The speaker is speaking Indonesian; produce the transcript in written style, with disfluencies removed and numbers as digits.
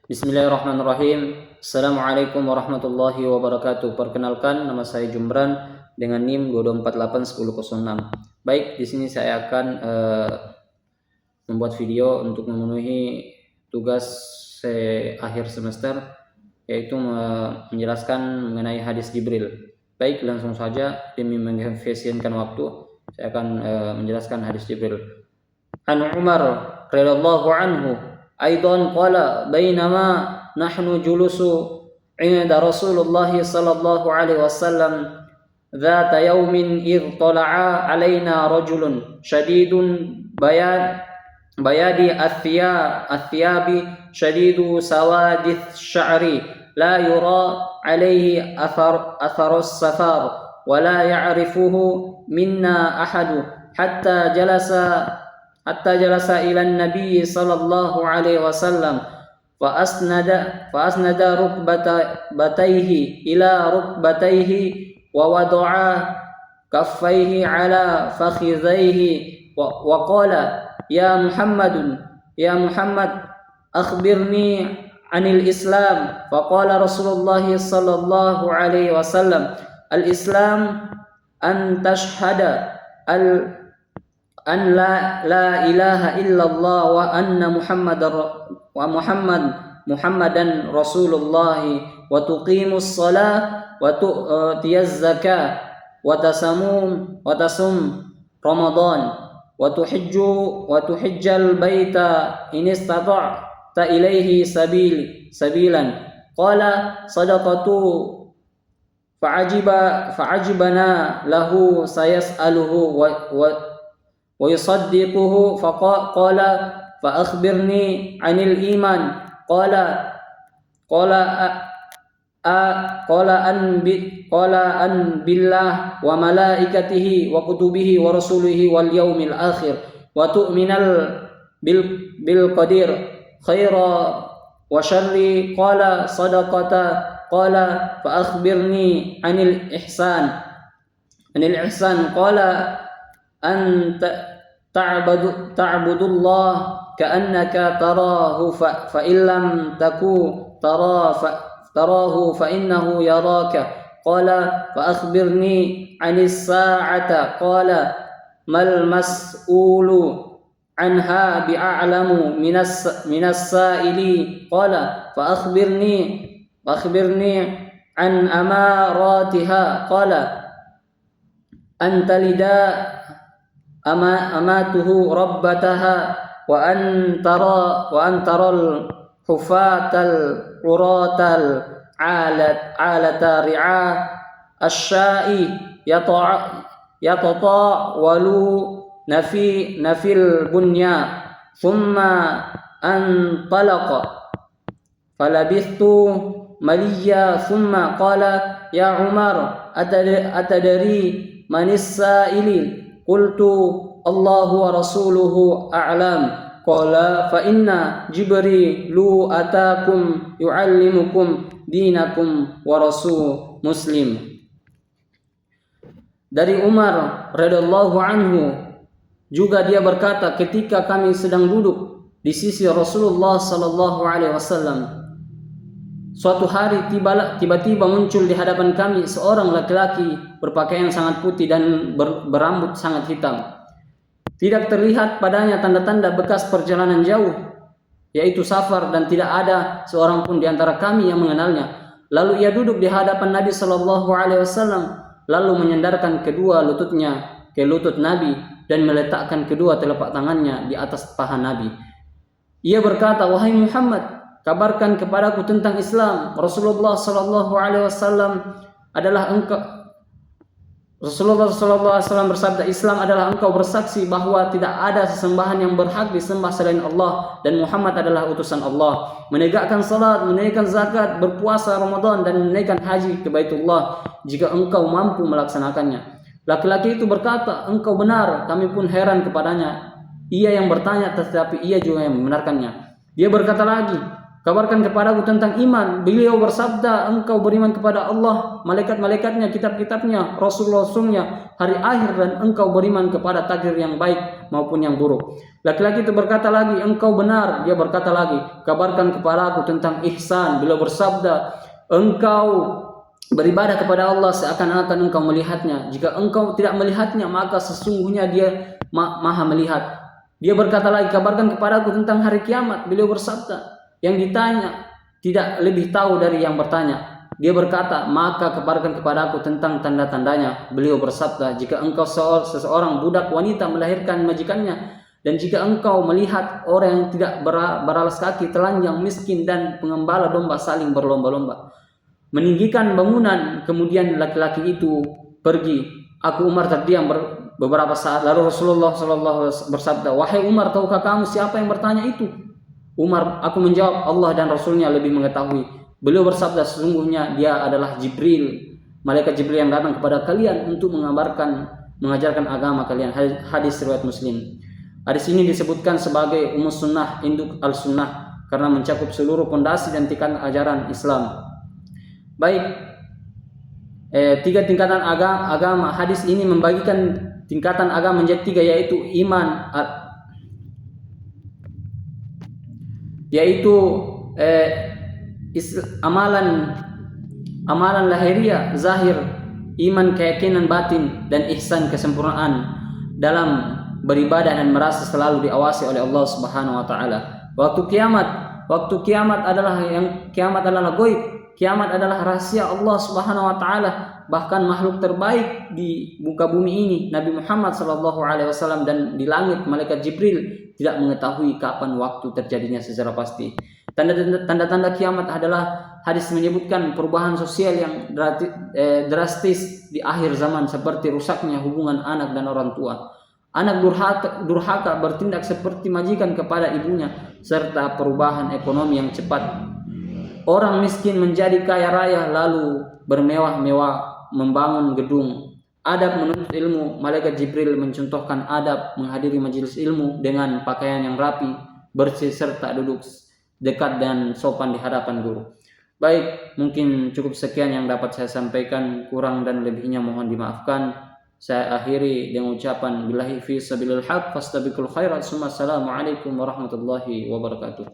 Bismillahirrahmanirrahim. Assalamualaikum warahmatullahi wabarakatuh. Perkenalkan, nama saya Jumran dengan NIM 2248106. Baik, di sini saya akan membuat video untuk memenuhi tugas akhir semester, yaitu menjelaskan mengenai hadis Jibril. Baik, langsung saja demi mengefisienkan waktu, saya akan menjelaskan hadis Jibril. An Umar radhiyallahu anhu أيضا قال بينما نحن جلوس عند رسول الله صلى الله عليه وسلم ذات يوم إذ طلع علينا رجل شديد بياض الثياب شديد سواد الشعر لا يرى عليه أثر السفر ولا يعرفه منا أحد حتى جلس إلى النبي صلى الله عليه وسلم فأسند ركبتيه إلى ركبتيه ووضع كفيه على فخذيه وقال يا محمد أخبرني عن الإسلام. فقال رسول الله صلى الله عليه وسلم الإسلام أن تشهد أن لا إله إلا الله وأن محمدا رسول الله وتقيم الصلاة وتؤتي الزكاة وتصوم رمضان وتحج البيت إن استطعت إليه سبيلا. قال صدقت فعجبنا له سيسأله ويصدقه. فقال فأخبرني عن الإيمان. قال أن بالله وملائكته وكتبه ورسله واليوم الآخر وتؤمن بالقدر خير وشر. قال صدقت. قال فأخبرني عن الإحسان. قال أن تعبد الله كأنك تراه فإن لم تكن تراه فإنه يراك. قال فأخبرني عن الساعة. قال ما المسؤول عنها بأعلم من السائل. قال فأخبرني عن أماراتها. قال أن تلد أماته ربتها وأن ترى الحفاة العراة العالة رعاء الشاء يتطاولون في البنيا. ثم انطلق فلبثت مليا ثم قال يا عمر أتدري من السائل؟ قلت الله ورسوله أعلم. قال فإن جبريل أتاكم يعلمكم دينكم ورسول مسلم. Dari Umar radhiyallahu anhu juga dia berkata, ketika kami sedang duduk di sisi Rasulullah sallallahu alaihi wasallam, suatu hari tiba-tiba muncul di hadapan kami seorang laki-laki berpakaian sangat putih dan berambut sangat hitam. Tidak terlihat padanya tanda-tanda bekas perjalanan jauh, yaitu safar, dan tidak ada seorang pun di antara kami yang mengenalnya. Lalu ia duduk di hadapan Nabi sallallahu alaihi wasallam, lalu menyandarkan kedua lututnya ke lutut Nabi dan meletakkan kedua telapak tangannya di atas paha Nabi. Ia berkata, wahai Muhammad, kabarkan kepadaku tentang Islam. Rasulullah sallallahu alaihi wasallam bersabda, Islam adalah engkau bersaksi bahwa tidak ada sesembahan yang berhak disembah selain Allah dan Muhammad adalah utusan Allah, menegakkan salat, menunaikan zakat, berpuasa Ramadan dan menunaikan haji ke Baitullah jika engkau mampu melaksanakannya. Laki-laki itu berkata, engkau benar. Kami pun heran kepadanya. Ia yang bertanya tetapi ia juga yang membenarkannya. Dia berkata lagi, Kabarkan kepadaku tentang iman. Beliau bersabda, engkau beriman kepada Allah, malaikat-malaikatnya, kitab-kitabnya, rasul-rasulnya, hari akhir, dan engkau beriman kepada takdir yang baik maupun yang buruk. Laki-laki itu berkata lagi, engkau benar. Dia berkata lagi, kabarkan kepadaku tentang ihsan. Beliau bersabda, engkau beribadah kepada Allah seakan-akan engkau melihatnya. Jika engkau tidak melihatnya, maka sesungguhnya dia maha melihat. Dia berkata lagi, kabarkan kepadaku tentang hari kiamat. Beliau bersabda, yang ditanya tidak lebih tahu dari yang bertanya. Dia berkata, maka kabarkan kepadaku tentang tanda-tandanya. Beliau bersabda, jika engkau seseorang budak wanita melahirkan majikannya, dan jika engkau melihat orang yang tidak beralas kaki, telanjang, miskin, dan pengembala domba saling berlomba-lomba meninggikan bangunan, kemudian laki-laki itu pergi, aku Umar terdiam beberapa saat. Lalu Rasulullah SAW bersabda, wahai Umar, tahukah kamu siapa yang bertanya itu? Umar, aku menjawab, Allah dan Rasulnya lebih mengetahui. Beliau bersabda, sesungguhnya dia adalah Jibril, malaikat Jibril yang datang kepada kalian untuk mengajarkan agama kalian. Hadis riwayat Muslim. Hadis ini disebutkan sebagai Ummus Sunnah, induk al-Sunnah, karena mencakup seluruh pondasi dan tingkatan ajaran Islam. Baik, 3 tingkatan agama. Hadis ini membagikan tingkatan agama menjadi 3, yaitu iman, yaitu amalan lahiriah zahir, iman keyakinan batin, dan ihsan kesempurnaan dalam beribadah dan merasa selalu diawasi oleh Allah Subhanahu wa taala. Waktu kiamat adalah gaib. Kiamat adalah rahasia Allah Subhanahu wa taala. Bahkan makhluk terbaik di muka bumi ini, Nabi Muhammad SAW, dan di langit malaikat Jibril tidak mengetahui kapan waktu terjadinya secara pasti. Tanda-tanda kiamat adalah, hadis menyebutkan perubahan sosial yang drastis di akhir zaman, seperti rusaknya hubungan anak dan orang tua. Anak durhaka bertindak seperti majikan kepada ibunya, serta perubahan ekonomi yang cepat. Orang miskin menjadi kaya raya, lalu bermewah-mewah membangun gedung. Adab menuntut ilmu. Malaikat Jibril mencontohkan adab menghadiri majelis ilmu dengan pakaian yang rapi, bersih, serta duduk dekat dan sopan di hadapan guru. Baik, mungkin cukup sekian yang dapat saya sampaikan. Kurang dan lebihnya mohon dimaafkan. Saya akhiri dengan ucapan billahi fi sabilil haq fastabiqul khairat. Assalamualaikum warahmatullahi wabarakatuh.